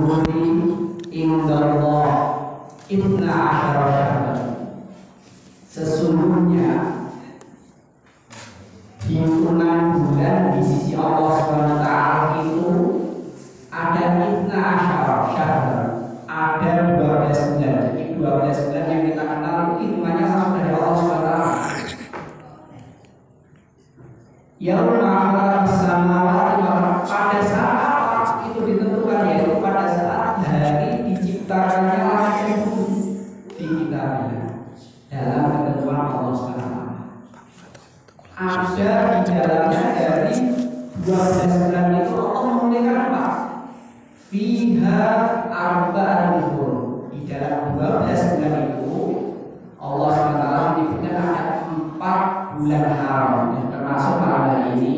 syuhuri indallah Ibna asyara syahran. Sesungguhnya hitungan bulan di sisi Allah SWT itu ada Ibna asyara syahran, ada 12 bulan. Jadi 12 bulan yang kita kenal hitungannya langsung dari Allah SWT. Yaumah samawati pada saat itu ditentukan, yaitu pada saat hari diciptakannya langit dan bumi di kitabnya dalam ketentuan Allah SWT. Ada di dalamnya dari 12 bulan itu Allah memulihkan apa? Fiha arba'atun. Di dalam 12 bulan itu Allah SWT menyebutkan ada 4 bulan haram, yang termasuk malam hari ini,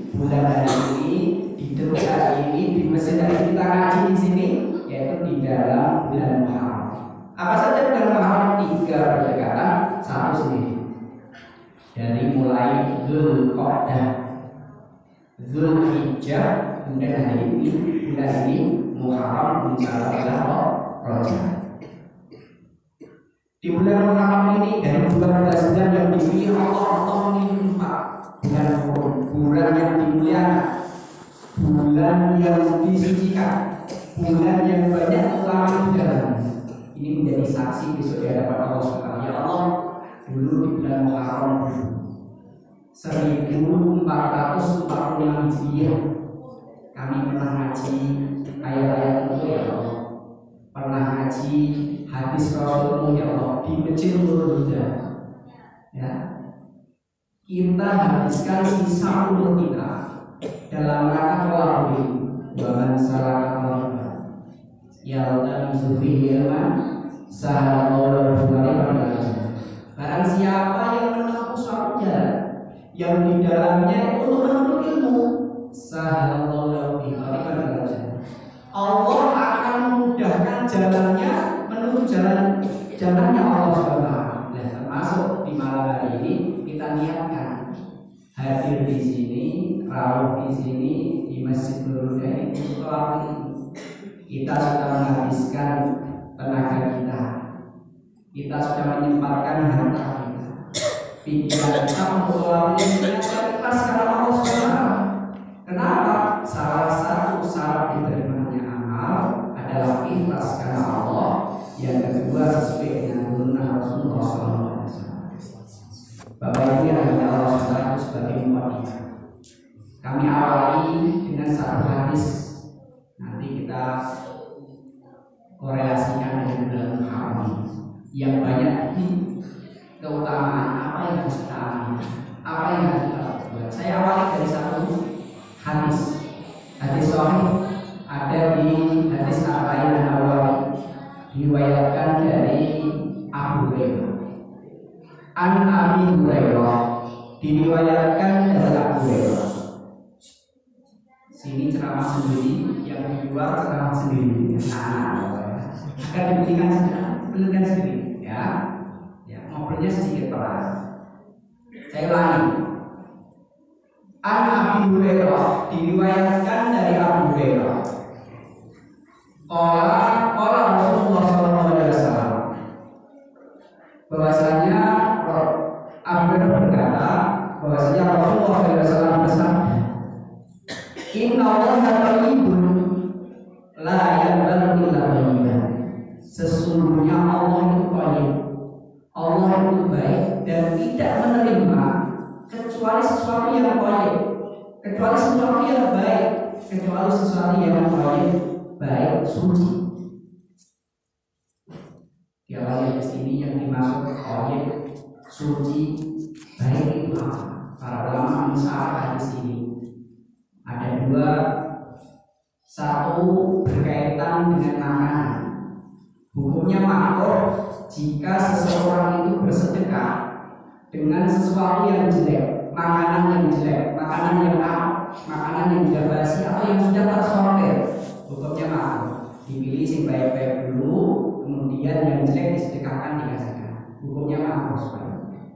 bulan hari ini, di detik hari ini, di masjid hari kita ngaji di sini, yaitu di dalam bulan Muharram. Apa saja bulan Muharram? 3 berdekatan, 1 sendiri. Dari mulai Dzulqa'dah, Dzulhijjah, kemudian hari ini, bulan ini Muharram, Muharram, Rajab. Di bulan Muharram ini dari 12 bulan yang dipilih Allah memilih 4 bulan yang dimuliakan, bulan yang disucikan, bulan yang banyak ulama di dalamnya. Ini menjadi saksi besok di hadapan Allah SWT. Ya Allah, dulu di bulan Muharram 1445 Hijriah kami pernah ngaji ayat-ayat itu ya Allah, pernah ngaji hadis Rasulullah ya Allah di Masjid Nurul Huda. Ya, kita habiskan sisa umur kita dalam rangka tolabul waman salaka ya Allah sufi ilman sahalallahu alaihi wasallam. Barang siapa yang menempuh suatu jalan yang di dalamnya itu menuntut ilmu, sahalallahu alaihi wasallam, Allah akan memudahkan jalannya menuju jalannya Allah SWT. Nah, termasuk di malam hari ini kita niatkan hadir di sini, rawuh di sini di Masjid Nurul Huda ini untuk tolabul ilmu. Kita sudah menghabiskan tenaga kita sudah menyempatkan harta kita, pikiran kita untuk tolabul ilmu dengan ikhlas karena Allah SWT. Kenapa? Salah satu syarat diterimanya amal adalah ikhlas karena Allah. Yang kedua sesuai dengan tuntunan Rasulullah SAW. Bapak ini adalah Allah SWT sebagai muqaddimah. Kami awali dengan satu hadis. Nanti kita korelasikan dengan bulan Muharram yang banyak di keutamaan apa yang harus kita ambil, apa yang harus kita buat. Saya awali dari satu hadis sahih ada di hadis Arba'in An-Nawawi, diriwayatkan dari Abu Hurairah. An Abi Hurairah, diriwayatkan dari Abu Hurairah. Sini ceramah sendiri, yang di luar ceramah sendiri. Akan diberikan sendiri, ya. Ngobrolnya sedikit pelan. Saya ulangi. An Abi Hurairah, diriwayatkan dari Abu Hurairah. Qala Rasulullah SAW, bahwasanya Abu Hurairah berkata bahwasanya Rasulullah SAW bersabda, Inna Allaha thayyibun la yaqbalu illa thayyiban. Sesungguhnya Allah itu baik, Allah itu baik dan tidak menerima kecuali sesuatu yang baik, kecuali sesuatu yang baik, kecuali sesuatu yang baik, suci. Di awal ayat ini yang dimaksud baik, suci, baik itu apa? Para ulama mensyarah hadis ini ada 2. Satu berkaitan dengan makanan. Hukumnya makruh jika seseorang itu bersedekah dengan sesuatu yang jelek, makanan yang jelek, makanan yang makanan yang sudah basi atau yang sudah tersortir. Hukumnya makruh. Dipilih yang baik-baik dulu, kemudian yang jelek disedekahkan, dikasihkan. Hukumnya makruh sebenarnya.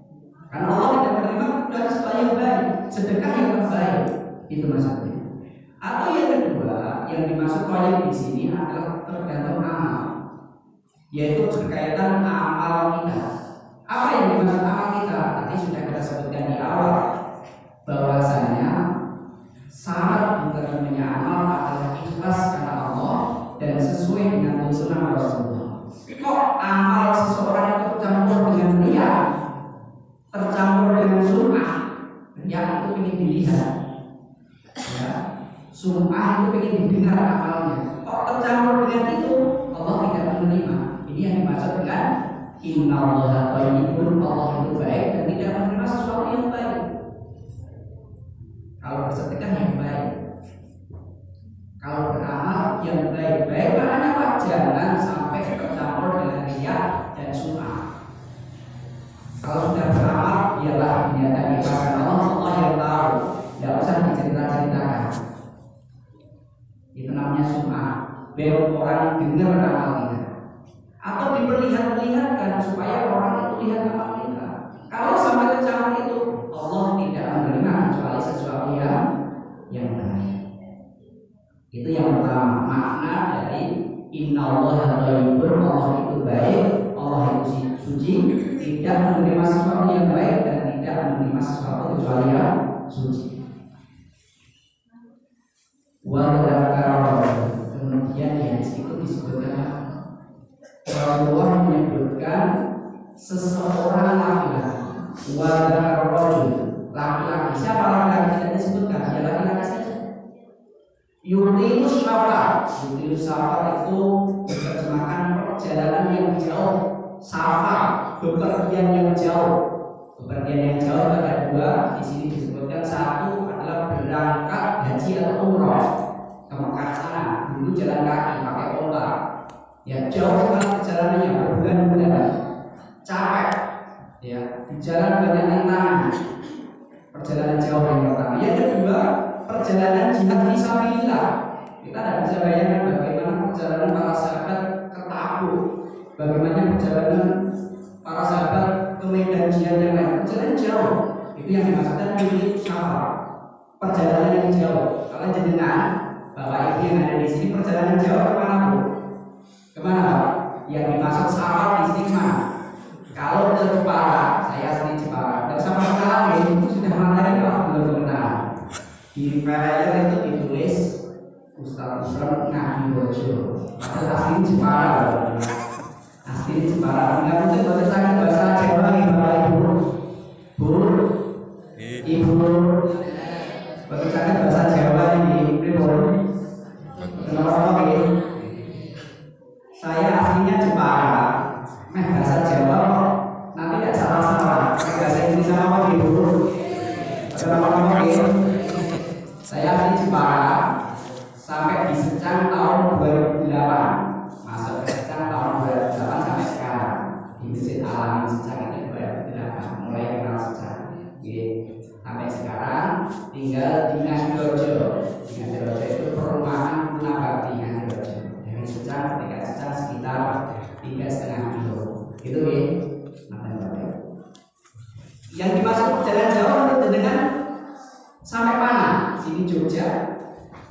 Karena Allah tidak menerima dari sesuatu yang baik, sedekah yang terbaik. Itu maksudnya. Atau yang kedua, adalah yang dimaksud toyib di sini adalah tergantung amal, yaitu berkaitan amal kita. Apa yang dimaksud amal kita? Tadi sudah kita sebutkan di awal bahwasanya syarat diterimanya amal adalah ikhlas karena Allah dan sesuai dengan sunnah Rasulullah. Kok amal seseorang itu tercampur dengan riya, tercampur dengan sum'ah? Yang itu ingin dilihat, ya. Sum'ah itu ingin didengar amalnya. Kok tercampur dengan itu? Allah tidak menerima. Ini yang dimaksud dengan innallaha thayyibun, Allah itu baik dan tidak menerima sesuatu yang baik. Kalau bersedekah yang baik, kalau beramal yang baik-baik, makanya Pak, jangan sampai tercampur dengan riya dan sum'ah. Kalau sudah beramal, ialah niatan ikhlas karena Allah yang tahu, tidak usah dicerita-ceritakan. Itu namanya sum'ah, biar orang dengar amal kita, atau diperlihat-perlihatkan supaya orang itu lihat amal kita. Kalau sampai tercampur itu, Allah tidak menerima kecuali sesuatu yang baik. Itu yang pertama, makna dari innallaha thayyibun, Allah itu baik, Allah itu suci, tidak menerima sesuatu yang baik dan tidak menerima sesuatu kecuali yang suci. Kemudian di situ disebutkan Rasulullah menyebutkan seseorang laki-laki, laki-laki. Siapa laki-laki tidak disebutkan? Ya laki-laki saja. Yurinus safar. Yurinus safar itu diterjemahkan perjalanan yang jauh. Safar, bepergian yang jauh. Bepergian yang jauh ada dua. Di sini disebutkan satu adalah berangkat haji atau umroh ke Mekah sana. Dulu jalan kaki pakai onta. Ya jauh sekali perjalanannya, berbulan-bulan, capek. Ya di jalan banyak tantangan. Perjalanan jauh yang pertama. Yang kedua, perjalanan jihad fisabilillah. Kita tidak bisa bayangkan bagaimana perjalanan para sahabat ke Tabuk, bagaimana perjalanan para sahabat ke medan jihad yang lain. Perjalanan jauh, itu yang dimaksudkan milik safar. Perjalanan yang jauh. Kalau jenengan, Bapak Ibu yang ada di sini, perjalanan jauh kemana Bu? Kemana Pak? Yang dimaksud safar di sini kemana? Kalau ke Jepara, saya asli Jepara. Dan sama sekali itu sudah materi Pak, belum kenal. Di flyer itu ditulis Ustaz Usram Ngadi Bojo. Padahal asli Jepara. Asli Jepara. Enggak mungkin bahasa Jawa nih Bapak Ibu. Bu, Ibu, bahasa Jawa ini Bu. Kenapa begini? Saya aslinya Jepara. Bahasa Jawa kok nanti tidak salah-salah. Bahasa Inggris sama apa Ibu? Kenapa begini? Saya asli Jepara, sampai di Secang tahun 2008, masuk ke Secang tahun 2008 sampai sekarang di Masjid Al-Amin Secang itu 2008, mulai kenal Secang. Jadi sampai sekarang tinggal di Ngadirojo. Di Ngadirojo itu perumahan Punabakti Ngadirojo. Dari Secang ke Secang sekitar 3,5 kilo. Gitu ya. Yang dimaksud jalan jauh itu dengan sampai mana? Sini Jogja,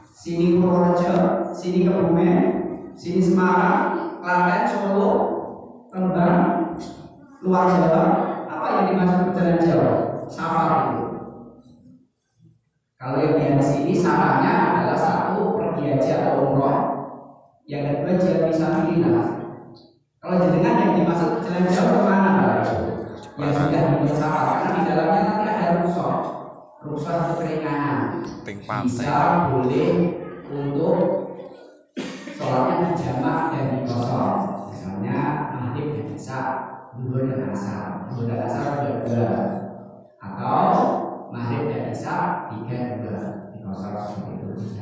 sini Purworejo, sini Kebumen, sini Semarang, Klaten, Solo, Rembang, luar Jawa. Apa yang dimaksud perjalanan jauh? Safar itu. Kalau yang di sini syaratnya adalah satu, pergi haji atau umroh. Yang kedua, jihad fisabilillah. Kalau jenengan yang dimaksud perjalanan jauh kemana Pak? Yang sudah dibuat safar, karena di dalamnya nanti ada rukhsah keringanan. Bisa boleh untuk sholatnya berjamaah dan di kosong. Misalnya maghrib dan isya, zuhur dan asar, zuhur dan asar 2-2, atau maghrib dan isya 3-2 di kosong seperti itu.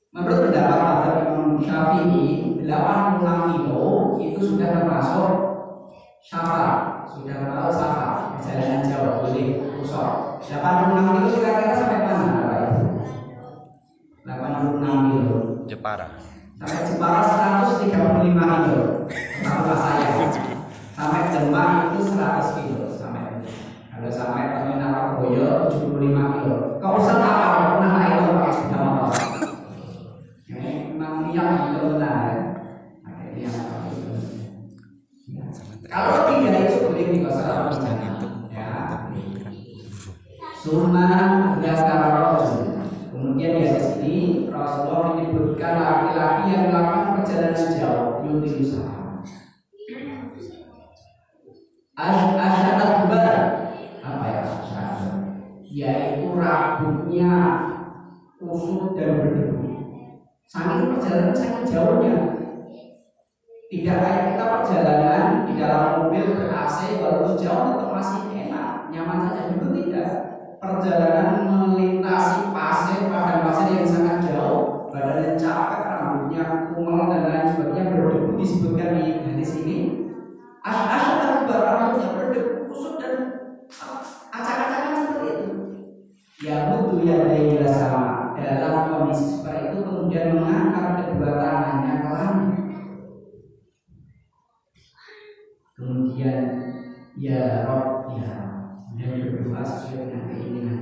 Menurut pendapat mazhab Imam Syafi'i, 86 kilo itu sudah termasuk safar, sudah termasuk safar, perjalanan jauh boleh kosong. 86 kilo kira-kira sampai mana Bapak Ibu? 86 kilo Jepara. Sampai Jepara 135 kilo. Sampai saya. Sampai Demak itu 100 kilo sampai. Kalau sampai Terminal Boyo 75 kilo. Kau usah apa pernah naik Pak? benar. Ini yang kalau tidak itu boleh dikosong ya. Sunnah kemudian di sini Rasulullah menyebutkan laki-laki yang melakukan perjalanan jauh yaitu usaha. Asyad akbar apa ya? Yaitu rambutnya kusut dan berdebu. Saking perjalanan sangat jauhnya. Tidak kayak kita perjalanan di dalam mobil ber-AC walaupun jauh tetap masih enak, nyaman saja. Itu tidak. Perjalanan melintasi pasir, padang pasir yang sangat jauh, badannya capek, rambutnya kumal dan lain sebagainya berdebu disebutkan di hadis ini. Asyad rambutnya berdebu kusut dan acak-acakan seperti itu. Ya butuh ya dari sama dalam kondisi seperti itu kemudian mengangkat kedua tangannya ke langit. Kemudian ya Rob ya dan berdoa sesuai dengan keinginan.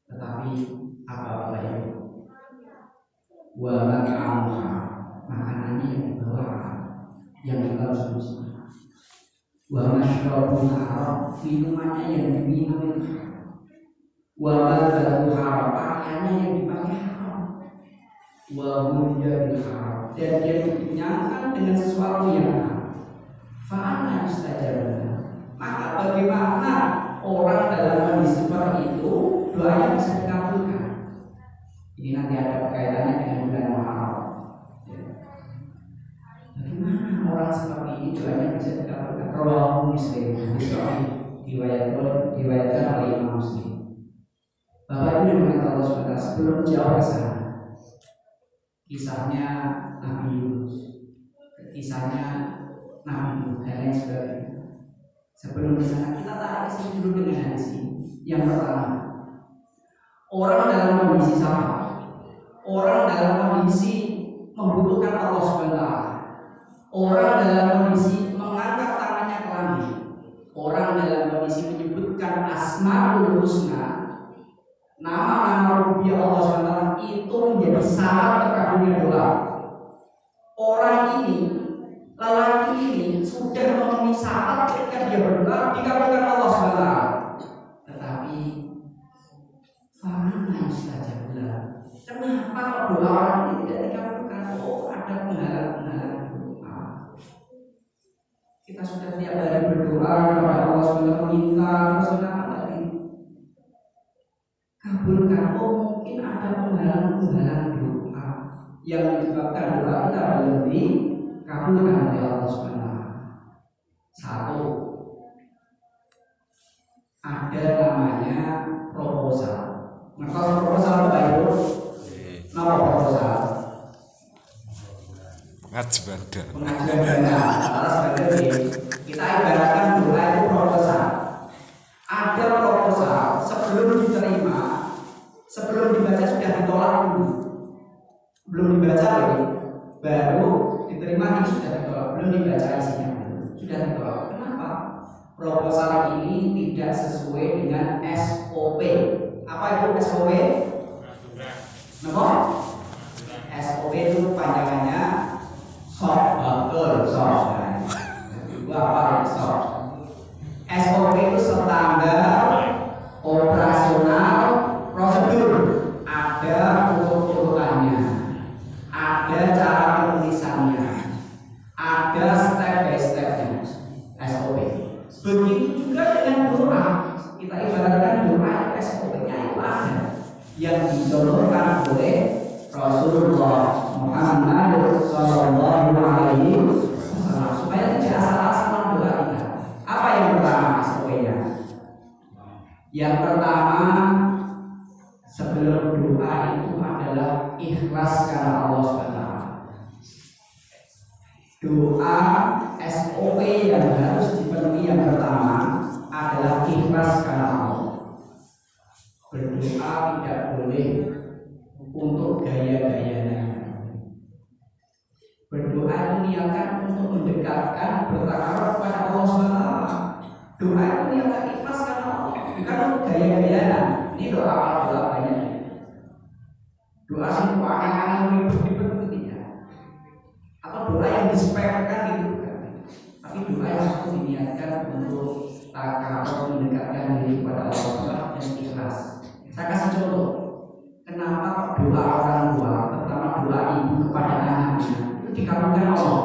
Tetapi apa ya? Wa makamuha makanannya yang dibawa yang dikonsumsi. Wa masyrabuha minumannya yang diminum. Wa malbasuha pakaiannya yang dipakai haram. Wa hudiya bil haram dan dia dikenyangkan dengan sesuatu yang haram. Fa'ana mustajabah. Maka bagaimana orang dalam kondisi seperti itu doanya bisa dikabulkan? Ini nanti ada kaitannya dengan bulan Muharram. Bagaimana orang seperti ini doanya bisa dikabulkan? Rawahu Muslim. Diriwayatkan oleh Imam Muslim. Bapak Ibu yang Allah SWT sebelum jauh ke sana, kisahnya Nabi Yunus, kisahnya Nabi Nuh dan lain sebagainya. Sebelum di sana kita tarik sini dulu dengan hadis ini. Yang pertama, orang dalam kondisi sama, orang dalam kondisi membutuhkan Allah SWT, orang dalam kondisi mengangkat tangannya ke langit, orang dalam kondisi menyebutkan Asmaul Husna, nama-nama rububiyah Allah SWT itu menjadi syarat terkabulnya doa. Orang ini, lelaki ini sudah memenuhi syarat ketika dia berdoa dikabulkan Allah SWT. Tetapi fa'ana mustajabah. Kenapa kalau doa orang ini tidak dikabulkan? Oh, ada penghalang-penghalang doa. Kita sudah tiap hari berdoa kepada Allah SWT minta terus lagi. Kabulkan. Oh, mungkin ada penghalang-penghalang doa yang menyebabkan doa kita belum dikabulkan oleh Allah SWT. Satu, ada namanya proposal. Maka proposal apa itu? Nama proposal pengajuan dana. Kita ibaratkan doa itu proposal. Ada proposal sebelum diterima, sebelum dibaca sudah ditolak dulu. Belum dibaca lagi, baru diterima ini sudah ditolak. Belum dibaca isinya, sudah ditolak. Kenapa? Proposal ini tidak sesuai dengan SOP. Apa itu SOP? Nama? SOP itu panjangannya SOP. Itu apa ya SOP? SOP itu standar operasional prosedur. Ada urutannya, ada cara penulisannya, ada step by stepnya. SOP. Begitu juga dengan doa. Kita ibaratkan doa SOP-nya itu ada yang dicontohkan oleh Rasulullah Muhammad Sallallahu Alaihi Wasallam supaya tidak asal-asalan doa kita. Apa yang pertama SOP-nya? Yang pertama sebelum doa itu adalah ikhlas karena Allah SWT. Doa SOP yang harus dipenuhi yang pertama adalah ikhlas karena Allah. Berdoa tidak boleh untuk gaya-gayanya. Berdoa itu niatkan untuk mendekatkan bertakaruf kepada Allah SWT. Doa itu niatkan ikhlas karena Allah, bukan untuk gaya-gayaan. Ini doa banyak. Doa semua angan-angan ribet-ribet tidak. disepelekan gitu kan. Tapi doa yang harus diniatkan untuk takabur, mendekatkan diri kepada Allah dan ikhlas. Saya kasih contoh. Kenapa doa orang tua, terutama doa ibu kepada anaknya itu dikabulkan Allah?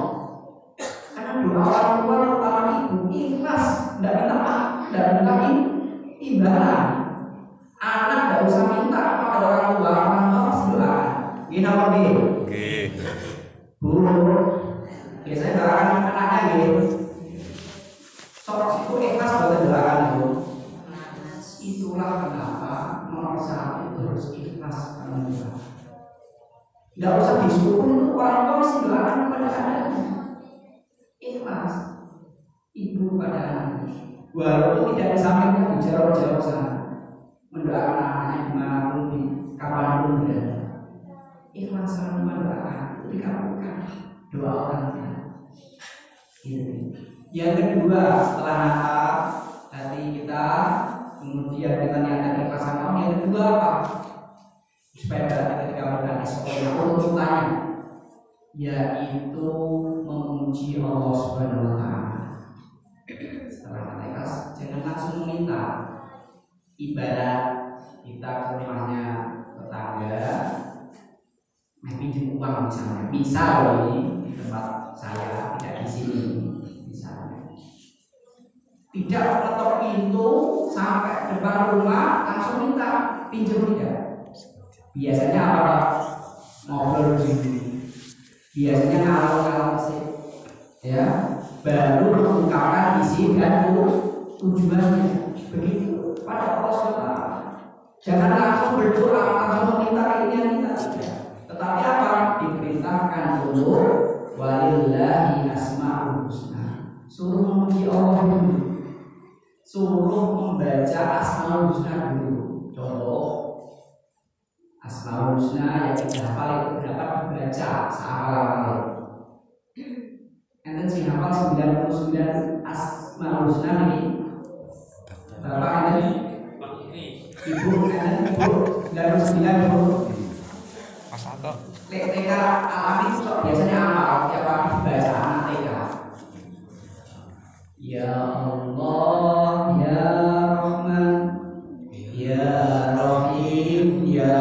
Karena doa orang tua terutama ibu ikhlas, tidak minta maaf, tidak minta imbalan. Anak tidak usah minta apa pada orang tua pasti doa. Gini apa gini? Bu, biasanya doakan anaknya gitu. Sok itu ikhlas buat doakan itu. Itulah kenapa nomor satu harus ikhlas dalam doa. Tidak usah disuruh untuk orang tua mesti doakan kepada anaknya. Ikhlas ibu pada anaknya. Walaupun tidak disampaikan di jauh-jauh sana, mendoakan anaknya dimanapun, di kapanpun berada. Ikhlas selalu mendoakan itu dikabulkan doa orang tua. Yang kedua, setelah Natal hati kita, kemudian kita niatkan ikhlasan Allah. Yang kedua apa? Supaya kita dikabulkan esoknya urutannya, yaitu memuji Allah Subhanahu Wa Taala. Setelah kita ikhlas, jangan langsung meminta. Ibarat kita ke rumahnya tetangga, pinjam uang misalnya. Misal ini di tempat saya, tidak di sini misalnya. Tidak ketok pintu sampai depan rumah langsung minta pinjam tidak. Biasanya apa? Ngobrol sendiri. Biasanya ngalor-ngalor sih, ya. Baru mengungkapkan isi dan tujuannya. Begitu pada Allah SWT. Jangan langsung berdoa, langsung meminta ini kita tidak. Tetapi apa? Diperintahkan untuk walillahi asmaul husna. Suruh memuji Allah dulu. Suruh membaca asmaul husna dulu. Contoh asmaul husna yang kita hafal itu dapat dibaca sehafal-hafal. Enten sih hafal 99 asmaul husna ini. Bapak enten ibu enten ibu 99 ibu. Mas Anto. TK alami itu biasanya apa? Tiap hari dibaca anak TK. Ya Allah, ya Rahman, ya Rahim, ya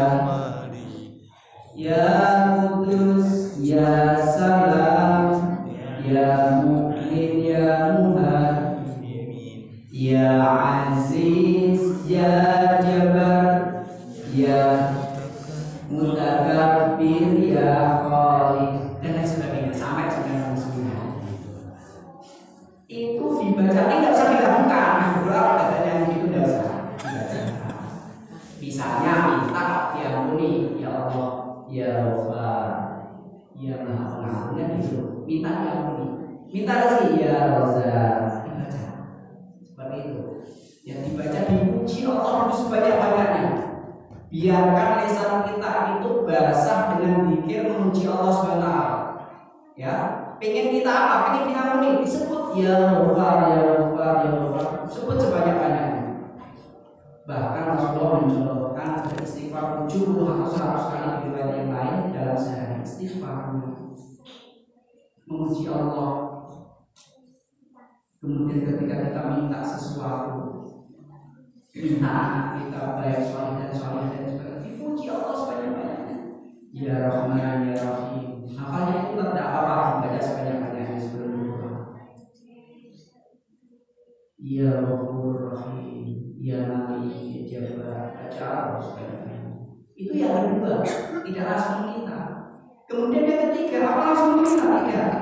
Qudus, ya Salam, ya Mu'min, ya Muhaimin, ya Aziz, ya Jabbar, ya Mutakabbir, ya Khaliq, dan lain sebagainya sampai 99. Itu dibaca tidak usah dilakukan. Berdoa katanya itu tidak usah dibaca. Misalnya minta diampuni, ya Allah, ya Ghafar, ya Maha Pengampun, gitu. Minta diampuni, minta rezeki, ya Razzaq, dibaca seperti itu. Yang dibaca dipuji Allah sebanyak-banyaknya. Biarkan lisan kita itu basah dengan zikir memuji Allah SWT. Ya, pengen kita apa? Pengen diampuni, disebut ya Ghafar, ya Ghafar, ya Ghafar, sebut sebanyak-banyaknya. Bahkan Rasulullah mencontohkan istighfar 70 atau 100 kali di riwayat yang lain dalam sehari. Istighfar memuji Allah. Kemudian ketika kita minta sesuatu, minta anak kita baik soleh dan sebagainya, dipuji Allah sebanyak-banyaknya. Ya Rahman, ya Rahim. Hafalnya itu tidak apa-apa, baca sebanyak-banyaknya sebelum berdoa. Ya Ghafur Rahim, ya Malik, ya Jabbar, baca Allah sebanyak-banyaknya. Itu yang kedua, tidak langsung meminta. Kemudian yang ketiga, apa langsung meminta? Tidak.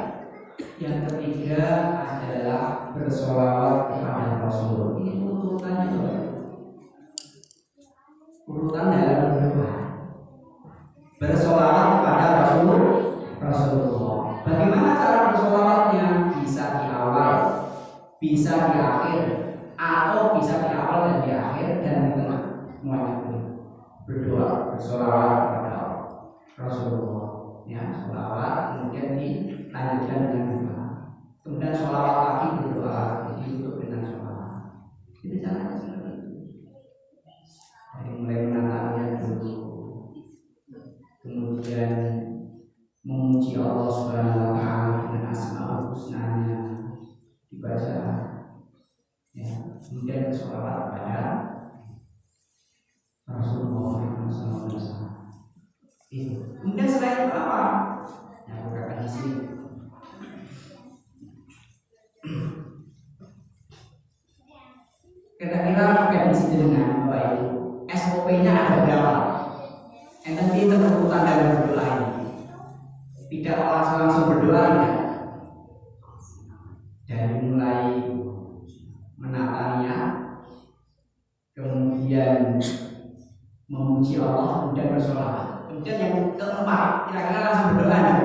Yang ketiga adalah bersolawat kepada Rasul. Ini urutannya. Urutan dalam berdoa. Bersolawat kepada Rasulullah. Bagaimana cara bersolawatnya? Bisa di awal, bisa di akhir, atau bisa di awal dan di akhir dan di tengah. Semuanya berdoa, bersolawat kepada Rasulullah. Ya, solawat kemudian dilanjutkan dengan doa. Kemudian solawat lagi berdoa, ditutup dengan solawat. Itu caranya seperti itu. Dari mulai menatapnya dulu, kemudian memuji Allah Allah Subhanahu wa taala dengan asmaul husnanya dibaca, ya, kemudian bersolawat kepada Rasulullah SAW. Kemudian selain itu apa? Yang bukan di sini. Kira-kira prediksi dengan Bapak Ibu, SOP-nya ada berapa? Yang nanti terputar dalam berdoa ini. Tidak langsung berdoa ya. Dari mulai menatanya, kemudian memuji Allah, kemudian bersolawat. Kemudian yang keempat, kira-kira langsung berdoa ya.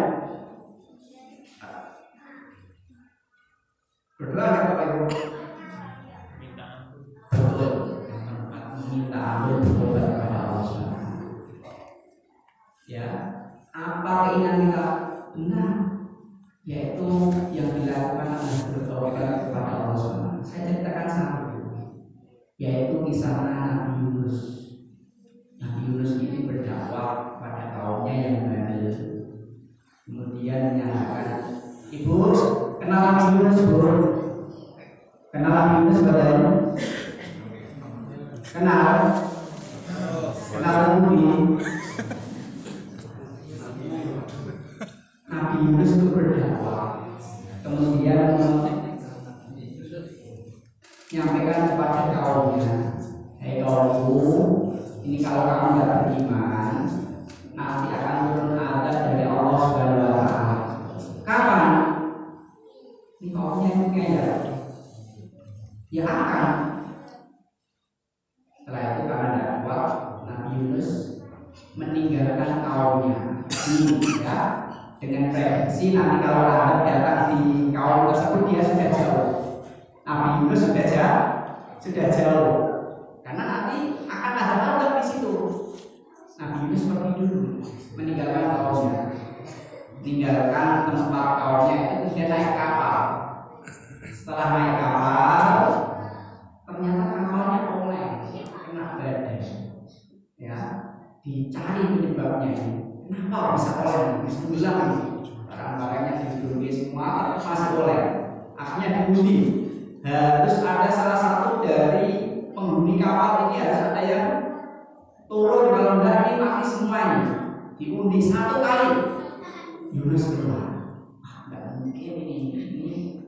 Berdoa kan Bapak Ibu? Betul. Minta ampun bertobat kepada Allah Subhanahu. Ya, apa keinginan kita benar, yaitu yang dilakukan adalah bertobat kepada Allah Subhanahu. Saya ceritakan satu, yaitu kisah Nabi Yunus. Nabi Yunus ini berdakwah pada kaumnya yang bandel. Kemudian menyatakan, Ibu, kenal Nabi Yunus, Bu? Kenal Nabi Yunus badan? Kenal? Kenal Nabi? Nabi Yunus itu berdakwah, kemudian menyampaikan kepada kaumnya, hei kaumku, ini kalau kamu tidak beriman, nanti akan turun azab dari Allah Subhanahu wa taala. Kapan? Ini kaumnya itu ngeyel. Ya akan. Setelah itu karena tidak kuat, Nabi Yunus meninggalkan kaumnya. Ya, dengan prediksi nanti kalau azab datang di kaum tersebut dia sudah jauh. Nabi Yunus sudah jauh. Karena nanti akan ada azab di situ. Nabi Yunus pergi dulu, meninggalkan kaumnya, meninggalkan tempat kaumnya itu, dia naik kapal. Setelah naik kapal, ternyata kapalnya oleng, kena badai. Ya, dicari penyebabnya ini. Kenapa bisa oleng? Bisa bilang barang-barangnya ditulis semua, masih oleng. Akhirnya diundi. Terus ada salah satu dari penghuni kapal ini, harus ada yang turun, kalau enggak ini mati semuanya. Diundi satu kali, Yunus keluar. Enggak mungkin ini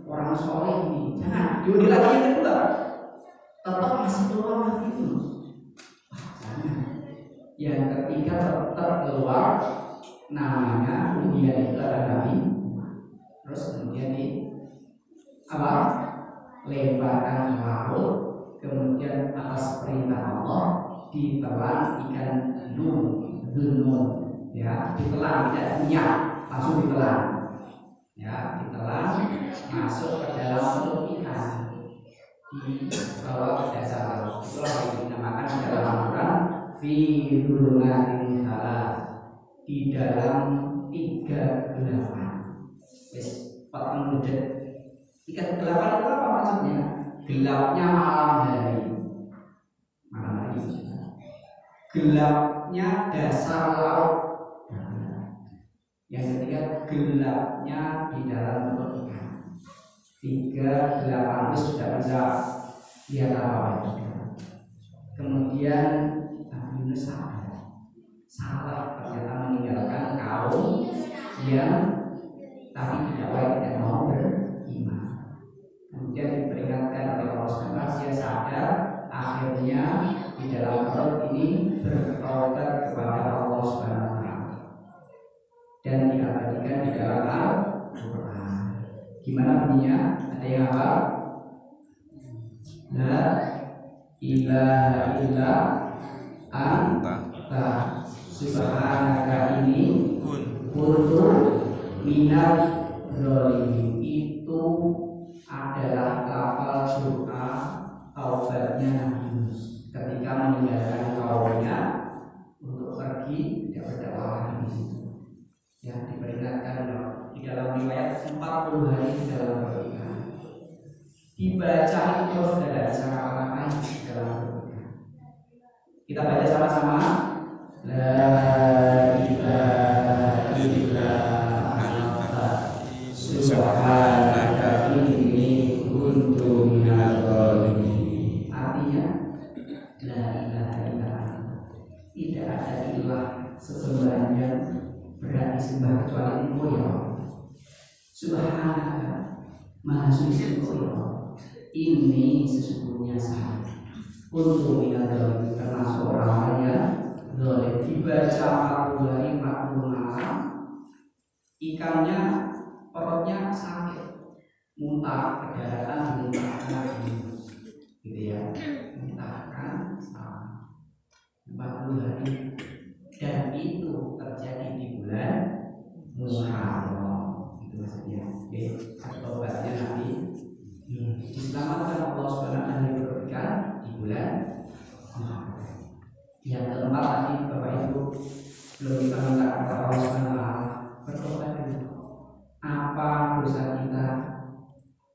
orang soleh ini. Jangan diundi lagi yang kedua, tetap masih keluar lagi Yunus. Jangan. Yang ketiga tetap keluar, namanya kemudian itu ada Nabi. Terus kemudian di apa? Lemparkan ke laut, kemudian atas perintah Allah ditelan ikan dunun, ya, ditelan, tidak minyak, langsung ditelan, ya, ditelan masuk ke dalam perut ikan, dibawa ke dasar laut. Itulah yang dinamakan di dalam Al-Quran fi dhulumatin thalath, di dalam 3 gelapan. Wes patang budet. 3 gelapan itu apa maksudnya? Gelapnya malam hari. Malam hari. Gelapnya dasar laut. Yang ketiga gelapnya di dalam perut ikan. 3 gelapan itu sudah bisa lihat apa-apa. Kemudian Nabi Yunus salah ternyata meninggalkan kaum yang tapi tidak mau beriman. Kemudian diperingatkan oleh Allah SWT, dia sadar, akhirnya di dalam perut ini bertobat kepada Allah SWT dan diabadikan di dalam Al-Quran. Gimana bunyinya? Ada yang apa? La ilaha illa anta subhanaka ini kuntu minal zalimin. Itu adalah lafal doa taubatnya Nabi Yunus ketika meninggalkan kaumnya untuk pergi tidak berdakwah lagi di situ. Ya, diperingatkan di dalam riwayat 40 hari di dalam pernikahan. Dibaca itu sudah ada cara di dalam pernikahan. Kita baca sama-sama. La ilaha illallah ilaha illa anta. Tidak ada ilah sesembahan yang berhak disembah kecuali Engkau ya Allah. Subhanaka, Maha Suci Engkau ya Allah. Ini sesungguhnya saya untuk minadari termasuk orang yang boleh dibaca 40 hari 40 malam. Ikannya perutnya sakit, muntah, kedaratan dimuntahkan, gitu ya, muntahkan selama 40 hari, dan itu terjadi di bulan Muharram. Itu maksudnya. Oke, obatnya nanti diselamatkan Allah Subhanahu wa taala di bulan Muharram. Yang keempat tadi Bapak Ibu, belum kita minta kepada Allah Subhanahu wa taala bertobat dulu. Apa dosa kita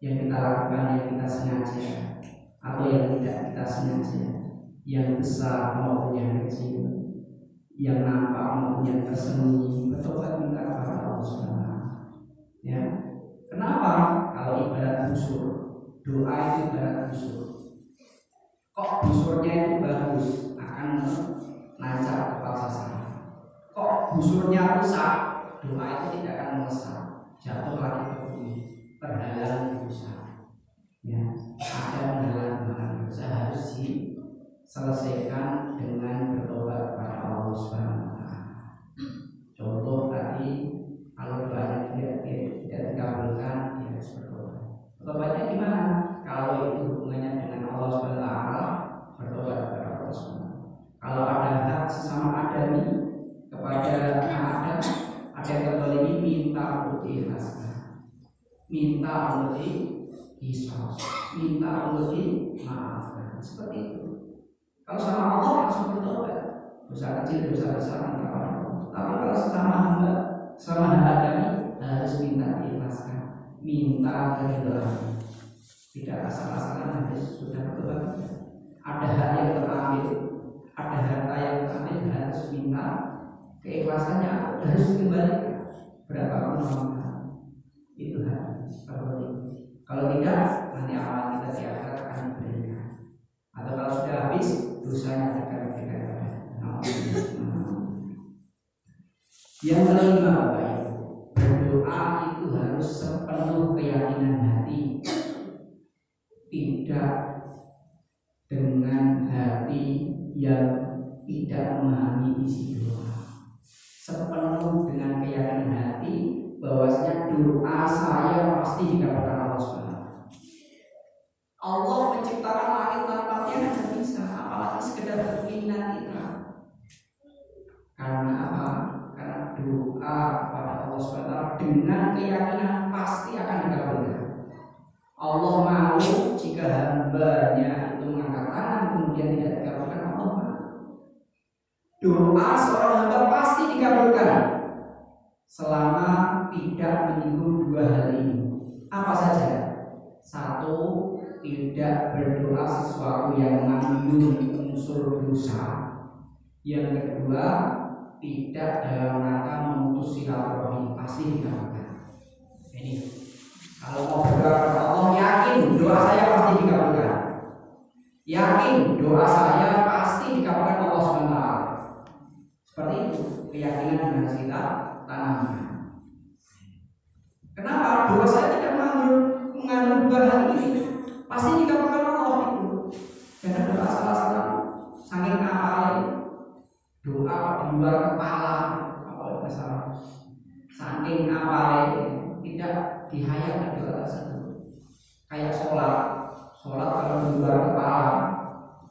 yang kita lakukan, yang kita sengaja atau yang tidak kita sengaja, yang besar maupun yang kecil, yang nampak maupun yang tersembunyi, bertobat minta kepada Allah Subhanahu. Ya, kenapa? Kalau ibarat busur, doa itu ibarat busur. Kok busurnya itu bagus, akan lancar tepat sasaran. Kok busurnya rusak, doa itu tidak akan melesat, jatuh lagi ke bumi, perhalangan dosa. Ya, ada perhalangan dosa harus diselesaikan dengan bertobat kepada Allah Subhanahu wa taala. Contoh tadi, kalau doanya tidak dikabulkan, ya harus bertobat. Bertobatnya gimana? Kalau itu hubungannya dengan Allah Subhanahu wa taala, bertobat kepada Allah Subhanahu. Kalau ada hak sesama adami kepada Adam, ada yang terzalimi, minta untuk diikhlaskan, minta untuk dihisab, minta untuk dimaafkan, seperti itu. Kalau sama Allah langsung bertobat, dosa kecil, dosa besar minta Allah. Tapi kalau sesama hamba, sama adami, harus minta diikhlaskan, minta keridhaan. Tidak asal-asalan harus sudah bertobat. Ada hak yang terambil, ada harta yang terambil, harus minta keikhlasannya, harus dikembalikan berapa pun itu harus. Kalau tidak, nanti amal kita di akhirat akan diberikan. Atau kalau sudah habis, dosanya akan diberikan. Yang kelima, Bapak Ibu, berdoa itu harus sepenuh keyakinan hati, tidak dengan hati yang tidak memahami isi doa. Sepenuh dengan keyakinan hati bahwasanya doa saya pasti dikabulkan Allah Subhanahu. Allah menciptakan langit tanpa tiang tidak bisa, apalagi sekedar keinginan kita. Karena apa? Karena doa kepada Allah Subhanahu dengan keyakinan pasti akan dikabulkan. Allah mau jika hambanya itu mengangkat tangan kemudian tidak dikabulkan, Allah mau. Doa seorang hamba pasti dikabulkan selama tidak menyinggung dua hal ini. Apa saja? Satu, tidak berdoa sesuatu yang mengandung unsur dosa. Yang kedua, tidak dalam rangka memutus silaturahmi, pasti dikabulkan. Ini kalau mau berdoa kepada Allah, yakin doa saya pasti dikabulkan. Yakin doa saya pasti dikabulkan Allah SWT. Seperti itu keyakinan yang harus kita tanamkan. Kenapa? Doa saya tidak mengandung dua hal ini, pasti dikabulkan Allah itu. Karena doa salah saking apalnya doa di luar kepala, apa salah saking apalnya tidak dihayatkan doa tersebut. Kayak sholat kalau di luar kepala,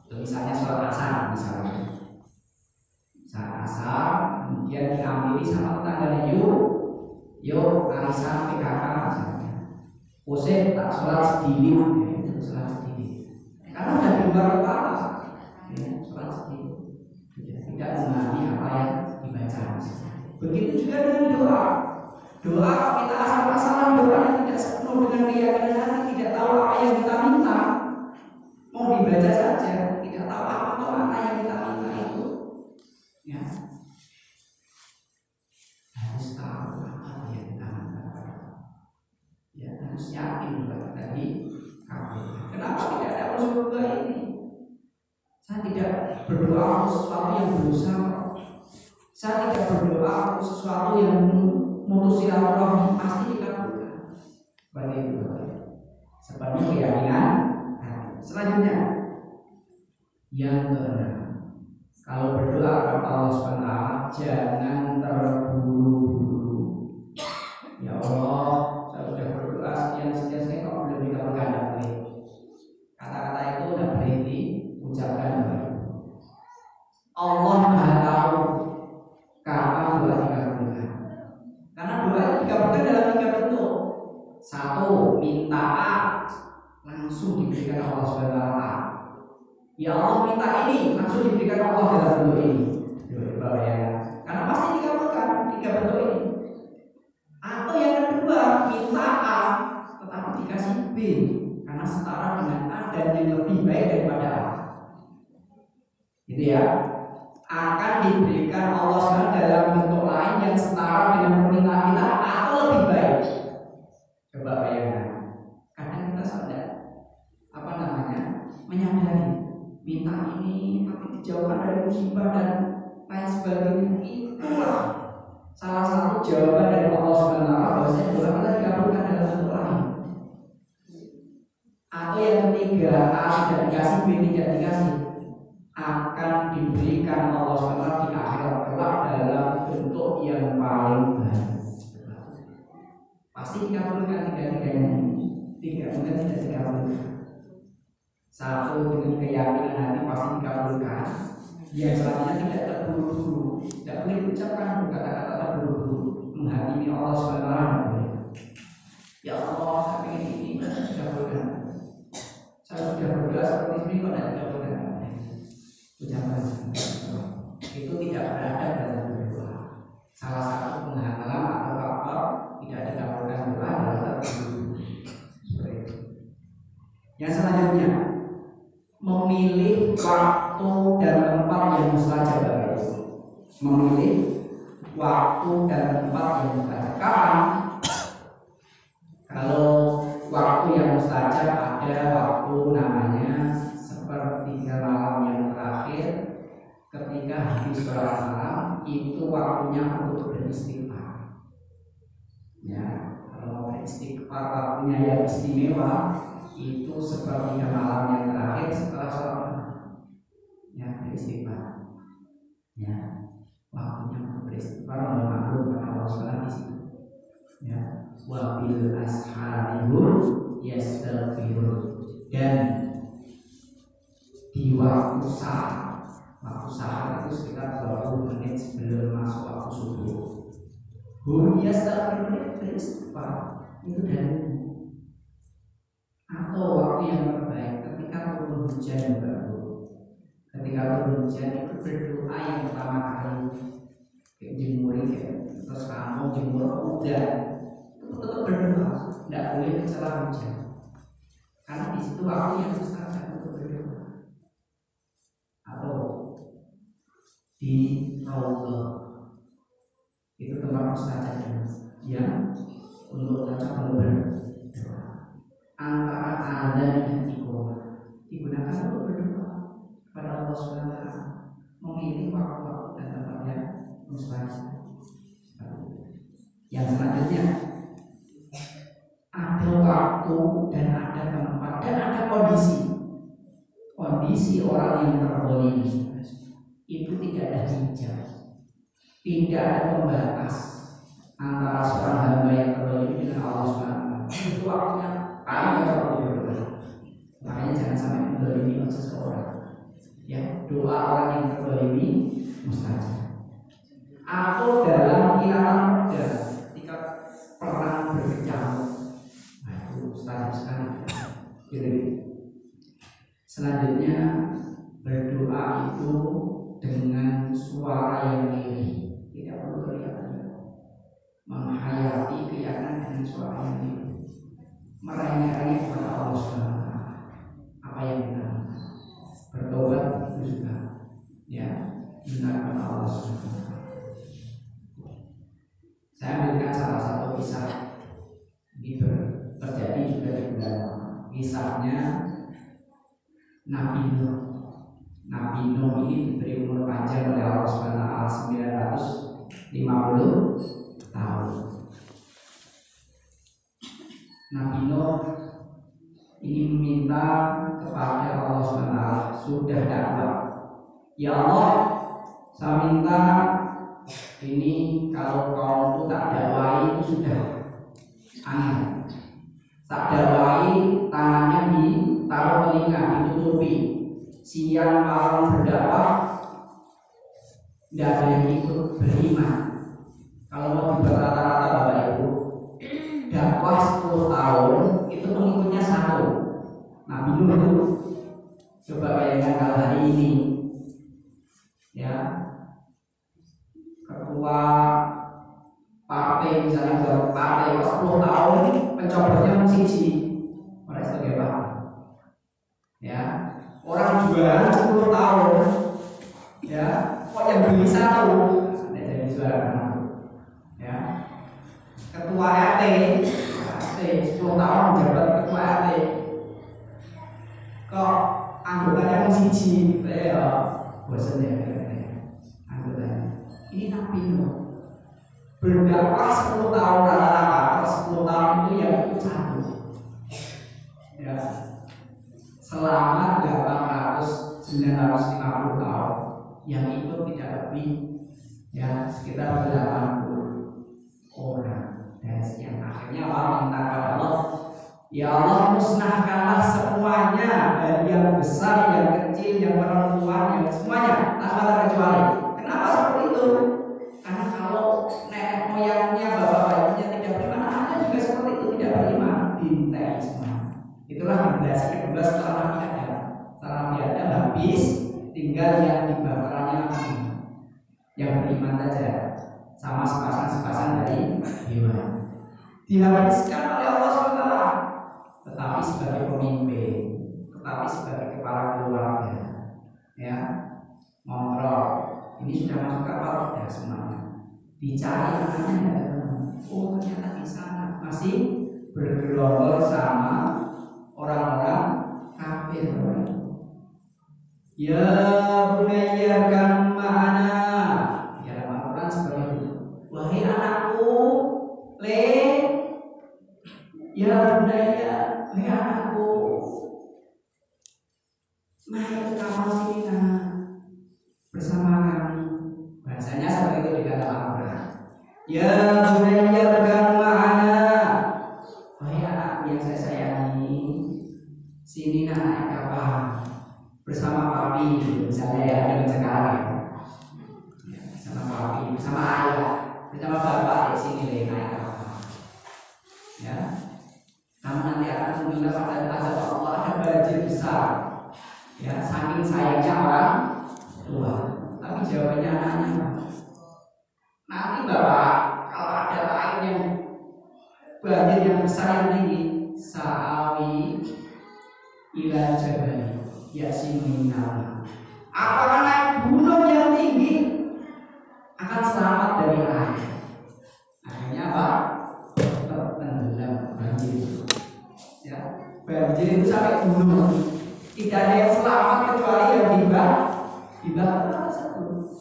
misalnya sholat asar misalnya. Saat asar kemudian diambil sama tetangganya, yuk arisan PKK misalnya. Usai tak sholat sendiri, itu sholat sendiri. Karena sudah di luar kepala, ya, sholat sendiri. Tidak memahami apa yang dibaca. Begitu juga dengan doa. Doa kita asal-asalan, doa yang tidak sepenuh dengan keyakinan hati, tidak tahu apa yang kita minta, mau dibaca saja, tidak tahu apa makna yang kita minta itu. Ya, harus tahu apa yang kita minta. Ya, harus yakin bahwa tadi kabul. Kenapa tidak ada unsur doa ini? Saya tidak berdoa untuk sesuatu yang berusaha. Saya tidak berdoa untuk sesuatu yang memutus silaturahmi, pasti dikabulkan. Seperti itu. Seperti keyakinan. Selanjutnya, yang keenam, kalau berdoa kepada Allah SWT jangan terburu-buru. Ya Allah, saya sudah berdoa sekian saya kok belum dikabulkan, tidak boleh. Kata-kata itu tidak boleh diucapkan. Allah Maha tahu kapan doa dikabulkan. Karena doa itu dikabulkan dalam 3 bentuk. 1, minta langsung diberikan Allah SWT. Ya Allah minta ini, langsung diberikan Allah dalam bentuk ini. Karena pasti dikabulkan 3 bentuk ini. Atau yang kedua, minta A tetapi dikasih B, karena setara dengan A dan yang lebih baik daripada A. Gitu ya. Akan diberikan Allah SWT dalam bentuk lain yang setara dengan permintaan kita atau lebih baik. Coba bayangkan. Kadang kita sadar menyadari minta ini tapi dijauhkan dari musibah dan lain sebagainya. Itulah salah satu jawaban dari Allah SWT bahwasanya doa kita dikabulkan dalam bentuk lain. Atau yang ketiga, A tidak dikasih, B tidak dikasih, akan diberikan Allah SWT di akhirat kelak dalam bentuk yang paling baik. Pasti dikabulkan tiga-tiganya. Tidak mungkin tidak dikabulkan. 1, dengan keyakinan hati pasti dikabulkan. Yang selanjutnya tidak terburu-buru, tidak boleh diucapkan kata-kata terburu-buru menghakimi Allah SWT. Ya Allah, saya ingin ini dikabulkan. Saya sudah berdoa seperti ini kok tidak dikabulkan. Ucapan itu tidak berada dalam berdoa. Salah satu penghalang atau faktor tidak dikabulkan doa adalah terburu-buru. Seperti itu. Yang selanjutnya, memilih waktu dan tempat yang mustajab. Memilih waktu dan tempat yang mustajab. Kapan? Kalau waktu yang mustajab ada waktu namanya sepertiga malam yang terakhir ketika habis sholat malam, itu waktunya untuk beristighfar. Ya, kalau mau beristighfar waktunya yang istimewa itu sepertiga malam yang terakhir setelah sholat malam. Ya, beristighfar. Ya, waktunya untuk beristighfar maklum karena Allah SWT di situ. Ya, wabil asharihum yastaghfirun, dan di waktu sahar itu sekitar 20 menit sebelum masuk waktu subuh. Hum yastaghfirun, beristighfar itu dari. Atau waktu yang terbaik ketika turun hujan baru. Ketika turun hujan itu berdoa yang pertama kali kayak jemur, terus kamu jemur udah itu tetap berdoa, tidak boleh mencela hujan, karena di situ waktu yang mustajab untuk berdoa. Atau di Raudhah itu tempat mustajab yang untuk cocok berdoa. Antara azan dan iqamah digunakan untuk berdoa kepada Allah SWT, memilih waktu-waktu dan tempat yang mustajab. Yang selanjutnya, ada waktu dan ada tempat dan ada kondisi orang yang terzalimi itu tidak ada hijab, tidak ada pembatas antara seorang hamba yang terzalimi dengan Allah SWT. Itu waktunya paling cocok berdoa. Makanya jangan sampai menzalimi seseorang. Ya, doa orang yang terzalimi mustajab. Atau dalam kilatan muda ketika perang berkecamuk, nah itu mustajab sekali. Jadi, selanjutnya berdoa itu dengan suara yang lirih, tidak perlu teriak-teriak, menghayati keyakinan dengan suara yang lirih, merengek-rengek kepada Allah SWT. Apa yang kita bertobat itu juga, ya, benar kepada Allah SWT. Saya ambilkan salah satu kisah ini terjadi juga di bulan. Kisahnya Nabi Nuh. Nabi Nuh ini diberi umur panjang oleh Allah SWT 950 tahun. Nabi Nuh ini meminta kepada Allah SWT, sudah dakwah. Ya Allah, saya minta ini kalau kaumku tak dakwai itu sudah aneh. Tak dakwai tangannya ditaruh telinga, ditutupi. Siang malam berdakwah, tidak ada yang ikut beriman. Kalau mau dibuat rata-rata Bapak Ibu, dakwah 10 tahun itu pengikutnya 1. Nabi Nuh itu, coba bayangkan kalau hari ini, ya, ketua partai misalnya partai 10 tahun pencobanya musisi, mereka sebagai apa? Ya, orang jualan 10 tahun, ya, kok yang beli 1, ada jadi jualan, ya. Ketua RT 10 tahun menjabat ketua RT, kok anggotanya musisi, ya, bosan ya, anggotanya. Ini Nabi Nuh berdakwah 10 tahun rata-rata, 10 tahun itu yang ikut 1, ya. Selama 950 tahun yang ikut tidak lebih, ya, sekitar 80 orang. Dan sekian akhirnya Allah minta kepada Allah, ya Allah, musnahkanlah semuanya, dari yang besar, yang kecil, yang perempuan, yang semuanya tanpa terkecuali. Kenapa seperti itu? Karena kalau nenek moyangnya, bapak-bapaknya tidak beriman, anaknya juga seperti itu tidak beriman, dintai semua. Itulah generasi kedua setelah Nabi Adam. Setelah Nabi Adam habis, tinggal yang dibakarannya Nabi, yang beriman saja, sama sepasang dari hewan. Dihabiskan oleh Allah SWT, tetapi sebagai pemimpin, tetapi sebagai kepala keluarga, ya, ngontrol. Ini sudah masuk kapal sudah semuanya. Dicari anaknya, oh ternyata di sana masih bergerombol sama orang-orang kafir. Ya bunayya kan ma'ana, ya Al-Quran seperti itu. Wahai anakku, ya bunayya, wahai anakku, mari kamu sini bersama kami. Bahasanya seperti itu di dalam Al-Quran. Ya bunayya kan ma'ana, wahai anakku yang saya sayangi, sini naik kapal bersama papi, misalnya ya, dengan sekarang ya, bersama papi, bersama ayah, bersama bapak di sini naik kapal. Ya, kamu nanti akan mengira pada azab Allah, ada banjir besar. Ya, saking sayangnya orang tua. Tapi jawabannya anaknya, nanti bapak kalau ada air yang banjir yang besar yang tinggi, sa'awi ila jabal yasiminal, akan naik gunung yang tinggi, akan selamat dari air. Akhirnya apa? Tertenggelam banjir. Ya, banjir itu sampai gunung, tidak ada yang selamat kecuali yang dibakar tersebut.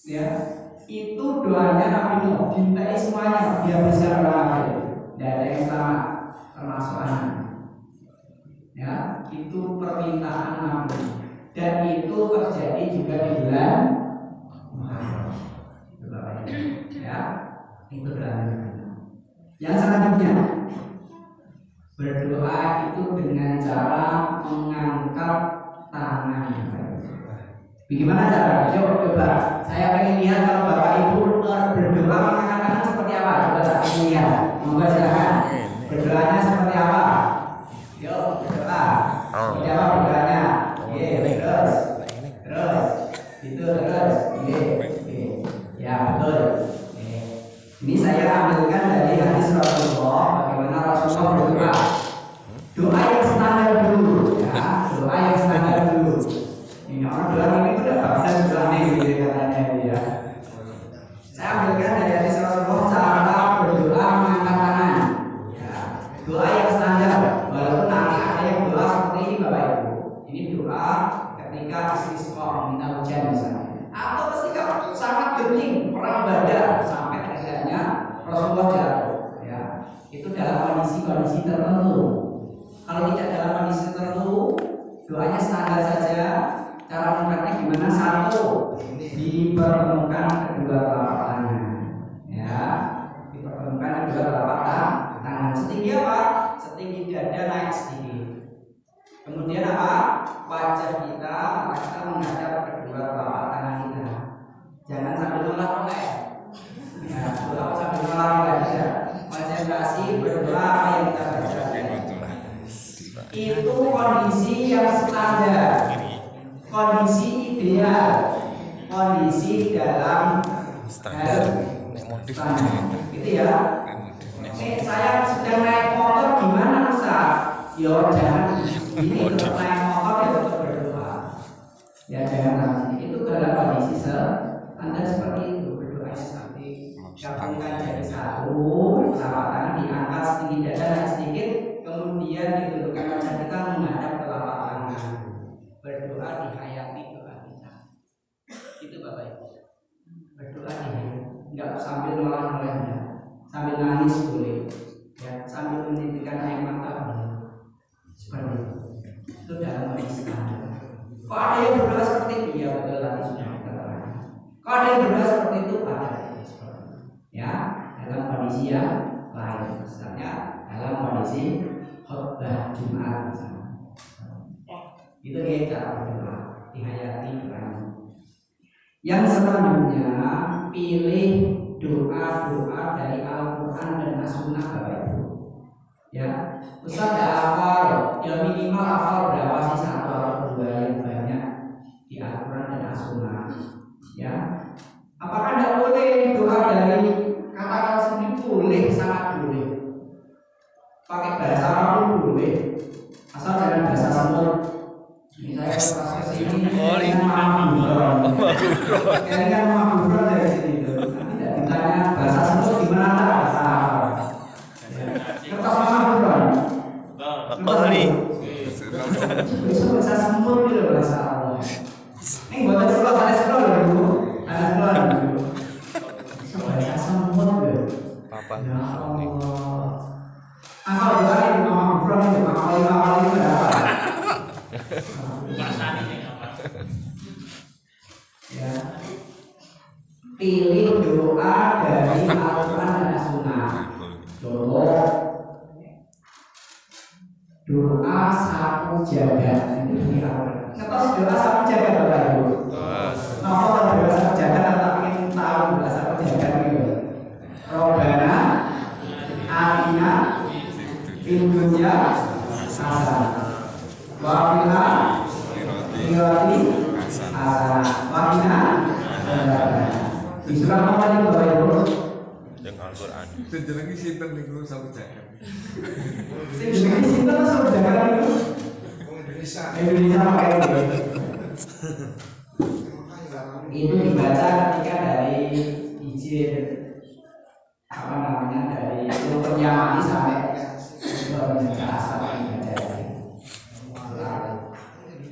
Ya, itu doanya Nabi Nuh, dintai semuanya, dia bisa berakhir, tidak ada yang selamat termasuk anak. Ya, itu permintaan Nabi, dan itu terjadi juga di bulan Muharram. Ya, itu doanya. Yang selanjutnya, berdoa itu dengan cara mengangkat tangan. Bagaimana cara? Coba, saya pengen lihat kalau Bapak Ibu berdoa mengangkat tangan seperti apa. Coba saya ingin lihat. Monggo silakan. Berdoanya seperti apa? Yuk, berdoa. Seperti apa berdoanya? Terus. Itu terus. Ya, betul. Ini saya ambilkan dari hadis Rasulullah, bagaimana Rasulullah berdoa. Doa yang standar dulu, ya, doa yang standar dulu. Ini orang bilang ini udah bagus doa nih, gitu katanya dia. Saya ambilkan dari hadis Rasulullah cara berdoa mengangkat tangan. Ya, doa yang standar, walaupun nanti ada yang doa seperti ini Bapak Ibu. Ini doa ketika istisqa, itu dalam kondisi-kondisi tertentu. Kalau tidak dalam kondisi tertentu, doanya standar saja. Cara mengangkatnya gimana? Satu, dipertemukan kedua telapak tangan, ya, dipertemukan kedua telapak tangan. Setinggi apa? Setinggi dada, naik sedikit. Kemudian apa? Wajah kita menghadap kedua telapak tangan kita. Jangan sambil nolak-nolak. Ya, doa sambil nolak saja. Konsentrasi berdoa apa yang kita baca. Itu kondisi yang standar, kondisi ideal, kondisi dalam standar. Gitu ya. Saya sedang naik motor gimana Ustaz? Ya jangan ini tetap naik motor ya tetap berdoa. Ya jangan itu dalam kondisi standar seperti itu, berdoa seperti gabungkan jadi satu, telapak tangan diangkat setinggi dada naik sedikit, kemudian ditundukkan wajah kita menghadap telapak tangan. Berdoa dihayati doa kita. Itu Bapak Ibu. Berdoa dihayati, enggak sambil nolak-nolaknya. Sambil nangis boleh, ya, sambil menitikkan air mata boleh, seperti itu dalam kondisi standar. Kok ada yang berdoa seperti itu? Ya betul tadi sudah dikatakan. Kok ada yang berdoa seperti itu? Ada, ya, dalam kondisi yang lain, misalnya dalam kondisi khutbah Jumat misalnya. Itu dia cara berdoa, dihayati doanya. Yang selanjutnya pilih doa-doa dari Al-Quran dan As-Sunnah Bapak Ibu. Ya, Ustaz tidak hafal, ya minimal hafal berapa sih, satu atau dua yang banyak di Al-Quran dan As-Sunnah. Ya, apakah tidak boleh doa dari kata-kata sendiri? Boleh, sangat boleh. Pakai bahasa Arab boleh, asal jangan bahasa semut. Ini saya pas kesini dengan Mahmudron dari sini. Ditanya bahasa semut gimana tak? Bahasa Arab. Kertas Mahmudron. Kali. Besok bahasa semut gitu bahasa Arab. Ini buatan sekolah ada sekolah dulu. Ada sekolah dulu. Bahasa semut gitu. Papa. Ya Allah. Apa doa itu Mahmudron itu awal itu berapa? Ya. Pilih doa dari Al-Quran dan As-Sunnah. Contoh doa sapu jagat itu di Al-Quran. Kertas doa sapu jagat Bapak Ibu. Nah, doa sapu jagat atau ingin tahu doa sapu jagat itu. Robbana atina fid dunya hasanah wa fil akhirati hasanah wa qina adzabannar. Di surat apa ini Bapak Ibu? Yang Al-Quran. Jenenge sinten niku sapu jagat. Jenenge sinten sapu jagat niku? Indonesia pakai itu. Itu dibaca ketika dari izin apa namanya dari Rukun Yamani sampai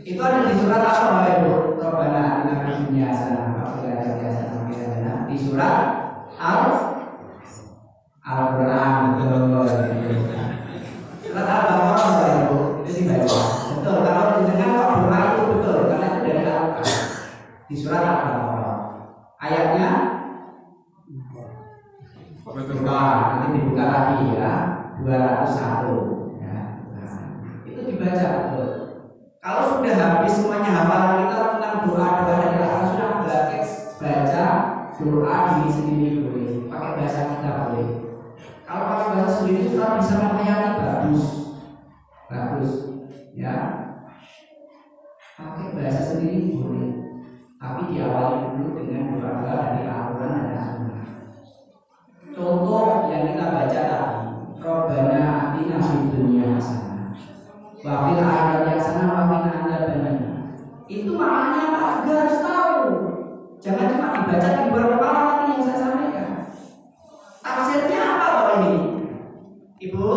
itu ada di surat apa Bapak Ibu? Robbana atina fid dunya hasanah wa fil akhirati hasanah wa qina adzabannar. Di surat Al-Quran betul. Surat Al-Baqarah Bapak Ibu itu dibaca. Betul, kalau didengar kok doa itu betul karena itu dari Al-Quran. Di surat Al-Baqarah ayatnya nanti dibuka lagi ya 201 ya. Nah, itu dibaca betul. Kalau sudah habis semuanya hafalan kita tentang doa-doa dari Al-Quran, sudah berarti baca doa diri sendiri boleh, pakai bahasa kita boleh. Kalau pakai bahasa sendiri sudah bisa menghayati bagus, ya. Pakai bahasa sendiri boleh, tapi diawali dulu dengan doa-doa dari Al-Quran dan As-Sunnah. Contoh yang kita baca tadi, Robbana atina fid dunya hasanah wa fil akhirati hasanah wa qina adzabannar. Itu maknanya apa? Juga harus tahu. Jangan cuma dibaca di beberapa kepala tadi yang saya sampaikan. Tafsirnya apa Bapak ini? Ibu?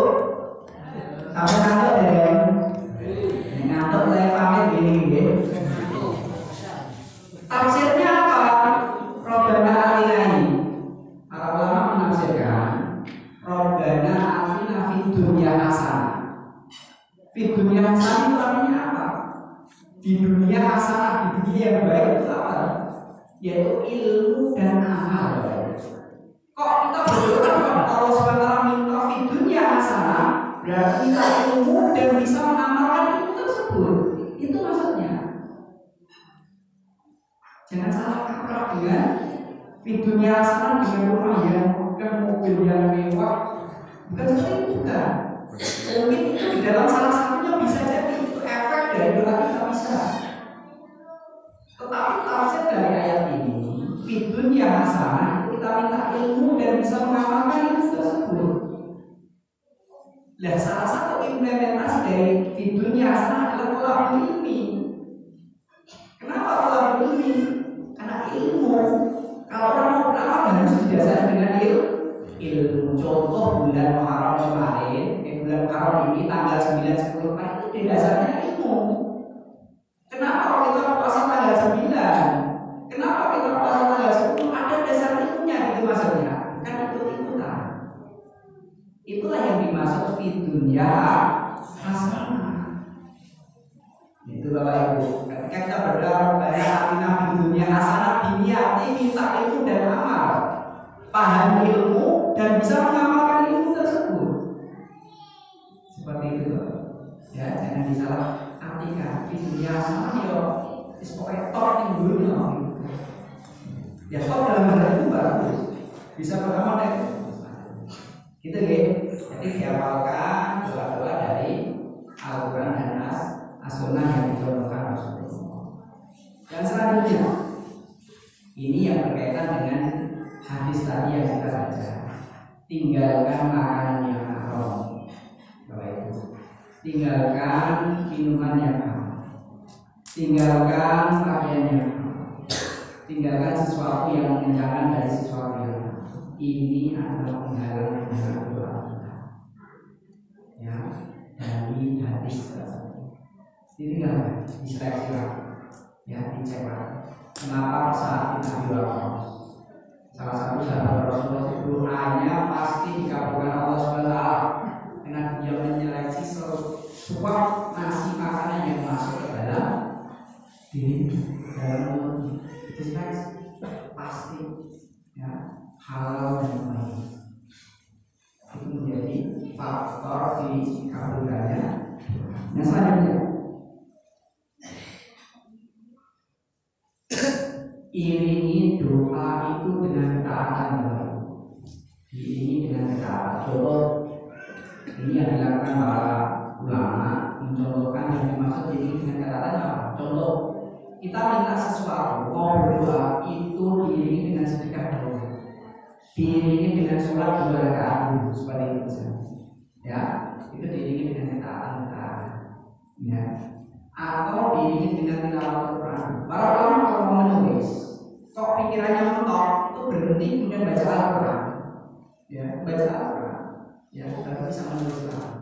Sampai ngantuk deh. Ngantuk saya pamit gini gitu. Tafsirnya apa? Robbana atina ini. Para ulama menafsirkan Robbana atina fid dunya hasanah. Fid dunya hasanah itu artinya apa? Di dunia hasanah, di dunia yang baik itu apa? Yaitu ilmu dan amal. Kok kita berdoa kepada Allah SWT minta fid dunya hasanah, berarti kita ilmu dan bisa mengamalkan ilmu tersebut. Itu maksudnya. Jangan salah kaprah dengan fid dunya hasanah dengan rumah yang megah, mobil yang mewah. Bukan seperti itu, bukan. Mungkin itu di dalam salah satunya bisa jadi itu efek dari doa kita bisa. Tetapi tafsir dari ayat ini, fid dunya hasanah, kita minta ilmu dan bisa mengamalkan ilmu tersebut. Nah, salah satu implementasi dari fid dunya hasanah adalah thalabul ilmi. Kenapa thalabul ilmi? Karena ilmu, kalau orang mau beramal harus didasari dengan ilmu. Contoh bulan Muharram kemarin, bulan Muharram ini tanggal 9, 10 kemarin itu didasarnya ilmu. Kenapa kita puasa tanggal 9? Kenapa kita puasa tanggal 10? Ada dasar ilmunya gitu maksudnya. Bukan ikut-ikutan. Itulah yang dimaksud fid dunya hasanah. Itu Bapak Ibu. Ketika kita berdoa banyak atina fid dunya hasanah, diniati minta ilmu dan amal. Paham ilmu dan bisa mengamalkan ilmu tersebut. Seperti itu. Ya, jangan disalah artikan fid dunya hasanah yo wis pokoke top ning dunya. Ya top dalam hal itu bagus. Bisa beramal itu. Gitu ya. Jadi dihafalkan doa-doa dari Al-Quran dan As-Sunnah yang dicontohkan Rasulullah. Dan selanjutnya, ini yang berkaitan dengan hadis tadi yang kita baca. Tinggalkan makanan yang haram, Bapak Ibu. Tinggalkan minuman yang haram. Tinggalkan pakaian yang haram. Tinggalkan sesuatu yang mengencangkan dari sesuatu yang haram. Ini adalah penghalang doa kita. Ya, dari hadis tersebut. Tinggalkan, diseleksi, ya, dicek. Kenapa saat Nabi Muhammad? Salah satu sahabat Rasulullah itu doanya pasti dikabulkan Allah SWT dengan dia menyeleksi sebuah nasi makanan yang masuk ke dalam diri, dalam mulut. Itu pasti, ya, halal dan baik. Itu menjadi faktor dikabulkannya. Yang selanjutnya, iringi doa itu dengan ketaatan. Diiringi dengan ketaatan. Contoh ini yang dilakukan para ulama mencontohkan yang dimaksud diiringi dengan ketaatan apa? Contoh, kita minta sesuatu, mau berdoa itu diiringi dengan sedekah doa, diiringi dengan sholat 2 rakaat dulu, seperti itu saja. Ya, itu diiringi dengan ketaatan. Ya, atau diiringi dengan tilawah Al-Quran. Para ulama kalau mau menulis, kok pikirannya mentok, itu berhenti kemudian baca Al-Quran. Ya, baca Al-Quran. Ya, baru bisa menulis Al-Quran.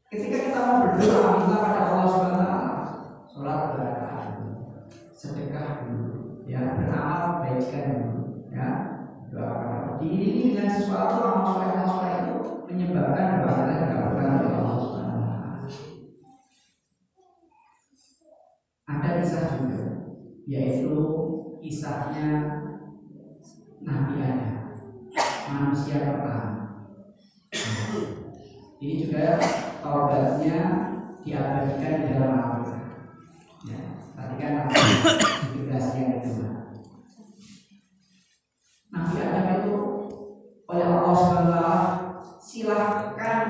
Ketika kita mau berdoa, minta pada Allah SWT, sholat 2 rakaat, sedekah dulu, ya, beramal baikkan dulu, ya, doa kepada Allah. Diiringi dengan sesuatu amal soleh itu menyebabkan doa kita dikabulkan oleh Allah SWT. Ada kisah juga, yaitu kisahnya Nabi Adam, manusia pertama. Ini juga taubatnya diabadikan di dalam Al-Quran. Ya, tadi kan generasi yang kedua. Nabi Adam itu oleh Allah SWT silahkan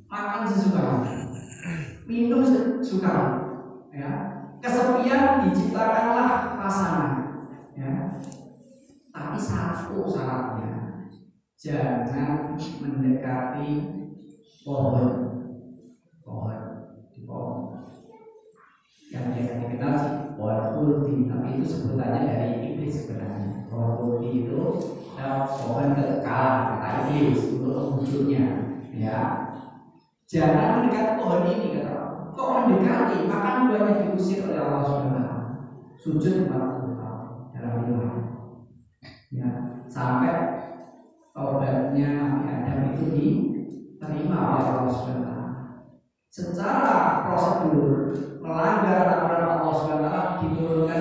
makan sesuka, minum sesuka. Ya, kesepian diciptakanlah pasangan. Ya, tapi satu syaratnya, jangan mendekati pohon di pohon yang biasa dikenal sih pohon kulti, tapi itu sebutannya dari iblis sebenarnya. Pohon kulti itu pohon kekal kata iblis untuk wujudnya. Ya, jangan mendekati pohon ini kata. Kok mendekati, maka buahnya diusir oleh Allah SWT. Sujud 40 tahun dalam riwayat. Ya, sampai taubatnya Nabi Adam itu diterima oleh Allah SWT. Secara prosedur melanggar aturan Allah SWT diturunkan